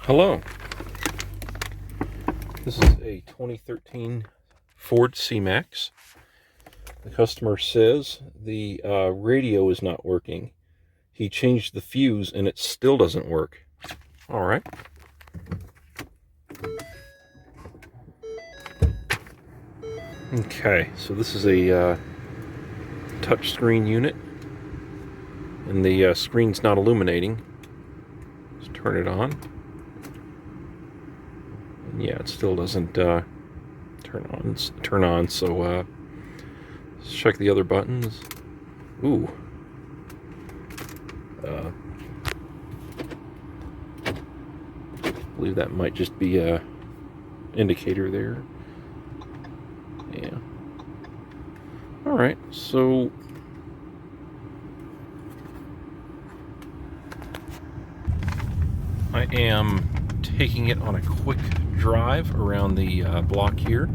Hello. This is a 2013 Ford Cmax. The customer says the radio is not working. He changed the fuse and it still doesn't work. All right. Okay, so this is a touch screen unit, and the screen's not illuminating. Let's turn it on. And yeah, it still doesn't turn on. So let's check the other buttons. Ooh. I believe that might just be a indicator there. Yeah. All right, so I am taking it on a quick drive around the block here.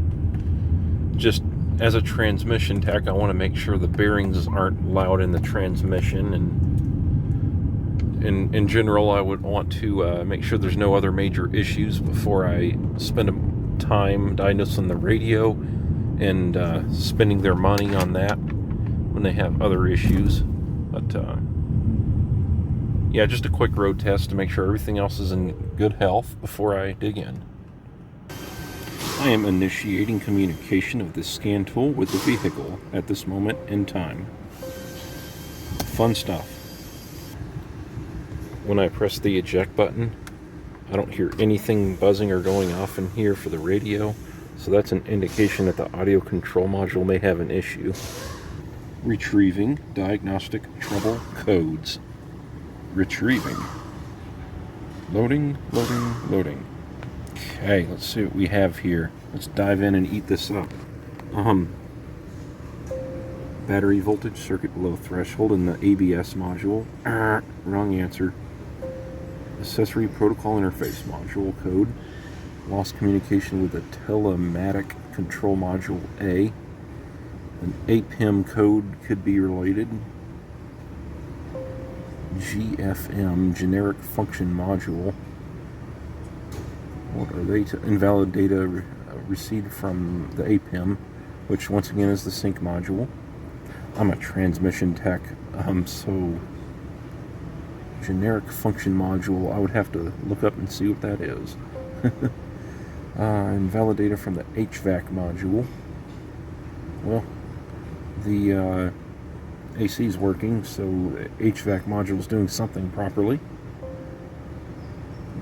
Just as a transmission tech, I want to make sure the bearings aren't loud in the transmission, and in general, I would want to make sure there's no other major issues before I spend time diagnosing the radio and spending their money on that when they have other issues. But yeah, just a quick road test to make sure everything else is in good health before I dig in. I am initiating communication of the scan tool with the vehicle at this moment in time. Fun stuff. When I press the eject button, I don't hear anything buzzing or going off in here for the radio, so that's an indication that the audio control module may have an issue. Retrieving diagnostic trouble codes. Retrieving. Loading. Okay, let's see what we have here. Let's dive in and eat this up. Battery voltage circuit below threshold in the ABS module. Wrong answer. Accessory protocol interface module code. Lost communication with the telematic control module A. An APIM code could be related. GFM, generic function module. What are they? Invalid data received from the APIM, which once again is the sync module. I'm a transmission tech, so generic function module, I would have to look up and see what that is. Invalid data from the HVAC module. Well, the AC is working, so the HVAC module is doing something properly.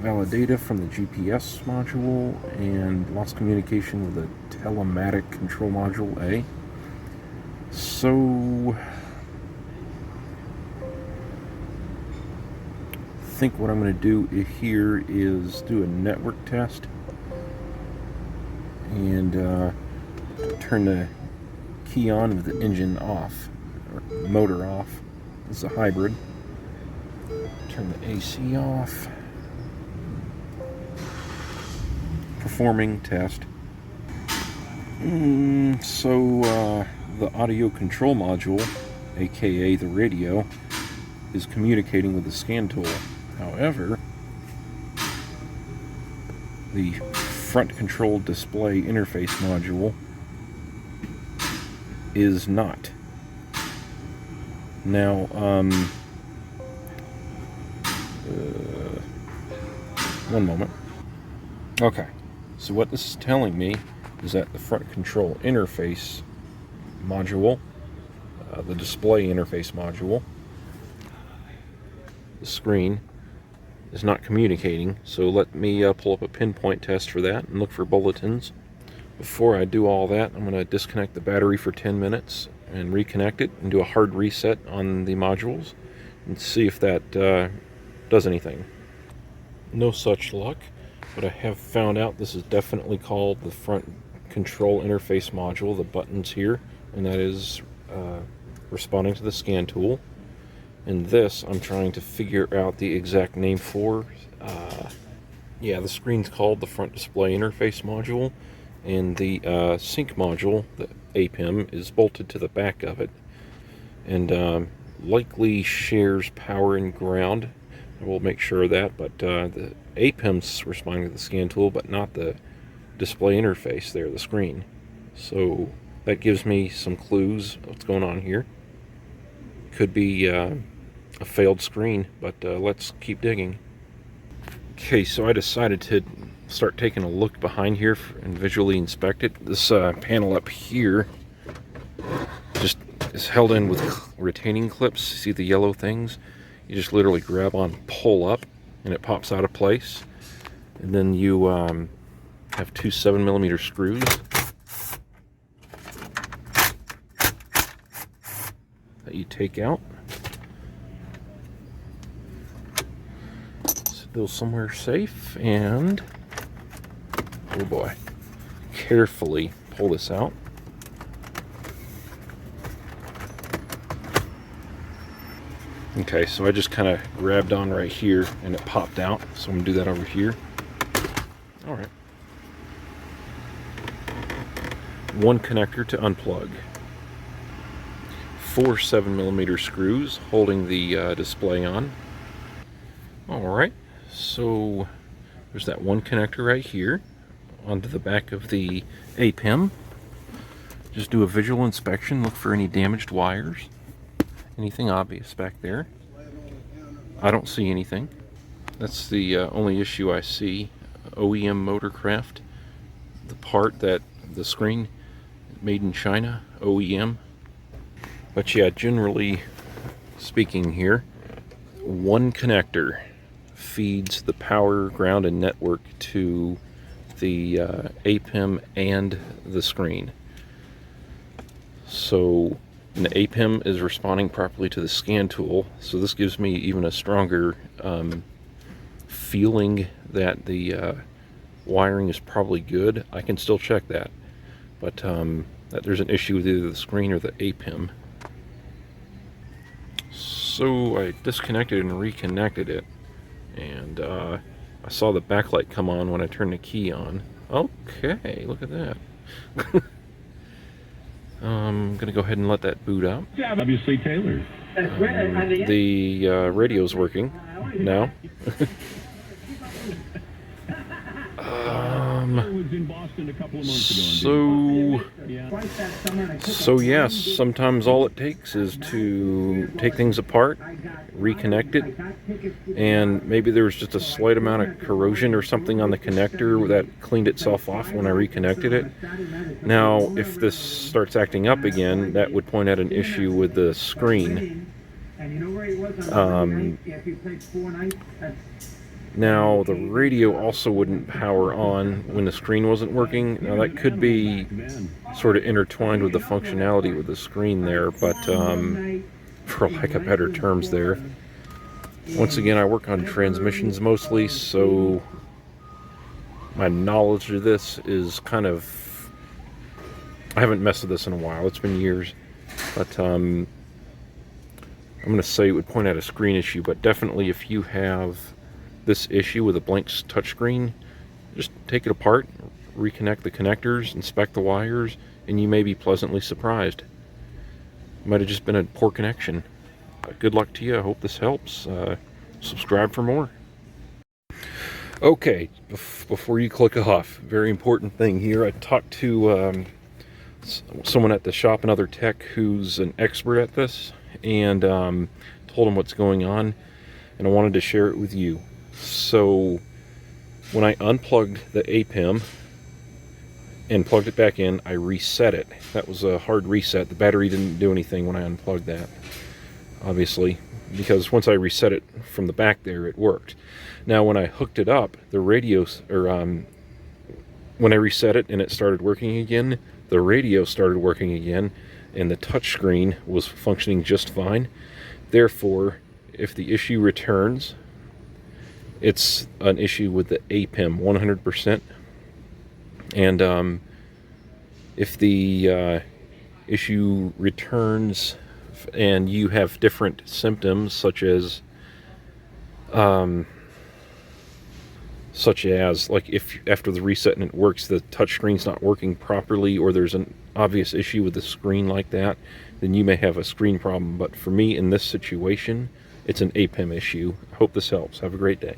Valid data from the GPS module, and lost communication with the telematic control module A. So I think what I'm going to do here is do a network test and turn the key on with the engine off, or motor off. It's a hybrid. Turn the AC off. Performing test. So the audio control module, aka the radio, is communicating with the scan tool. However, the front control display interface module is not. Now, one moment. Okay, so what this is telling me is that the front control interface module, the display interface module, the screen, is not communicating. So let me pull up a pinpoint test for that and look for bulletins. Before I do all that, I'm going to disconnect the battery for 10 minutes and reconnect it and do a hard reset on the modules and see if that does anything. No such luck, but I have found out this is definitely called the front control interface module, the buttons here, and that is responding to the scan tool. And this I'm trying to figure out the exact name for. Yeah, the screen's called the front display interface module, and the sync module, the APIM, is bolted to the back of it, and likely shares power and ground, I will make sure of that, but the APIM's responding to the scan tool, but not the display interface there, the screen. So that gives me some clues what's going on here. Could be a failed screen, but let's keep digging. Okay, so I decided to start taking a look behind here and visually inspect it. This panel up here just is held in with retaining clips. See the yellow things? You just literally grab on, pull up, and it pops out of place. And then you have two 7mm screws. That you take out. Set those somewhere safe, and oh boy, carefully pull this out. Okay, so I just kind of grabbed on right here and it popped out. So I'm going to do that over here. All right. One connector to unplug. 4 7mm screws holding the display on. All right, so there's that one connector right here onto the back of the APIM. Just do a visual inspection, look for any damaged wires. Anything obvious back there? I don't see anything. That's the only issue I see. OEM Motorcraft, the part that the screen made in China, OEM. But yeah, generally speaking here, one connector feeds the power, ground, and network to the APIM and the screen. So the APIM is responding properly to the scan tool, so this gives me even a stronger feeling that the wiring is probably good. I can still check that, but that there's an issue with either the screen or the APIM. So I disconnected and reconnected it, and I saw the backlight come on when I turned the key on. Okay, look at that. I'm going to go ahead and let that boot up. Yeah, obviously tailored. The radio's working now. was in Boston a couple of months ago. So yes, sometimes all it takes is to take things apart, reconnect it, and maybe there was just a slight amount of corrosion or something on the connector that cleaned itself off when I reconnected it. Now, if this starts acting up again, that would point out an issue with the screen. Now, the radio also wouldn't power on when the screen wasn't working. Now, that could be sort of intertwined with the functionality with the screen there, but for lack of better terms there. Once again, I work on transmissions mostly, so my knowledge of this is kind of... I haven't messed with this in a while. It's been years. But I'm going to say it would point out a screen issue, but definitely if you have this issue with a blank touchscreen, just take it apart, reconnect the connectors, inspect the wires, and you may be pleasantly surprised. It might have just been a poor connection. Good luck to you. I hope this helps. Subscribe for more. Okay, before you click off, very important thing here. I talked to someone at the shop, another tech who's an expert at this, and told him what's going on, and I wanted to share it with you. So when I unplugged the APIM and plugged it back in, I reset it. That was a hard reset. The battery didn't do anything when I unplugged that, obviously, because once I reset it from the back there, it worked. Now when I hooked it up, the radio, when I reset it and it started working again, the radio started working again, and the touch screen was functioning just fine. Therefore, if the issue returns, it's an issue with the APIM 100%. And if the issue returns and you have different symptoms, such as like if after the reset and it works, the touchscreen's not working properly, or there's an obvious issue with the screen like that, then you may have a screen problem. But for me in this situation, it's an APEM issue. I hope this helps. Have a great day.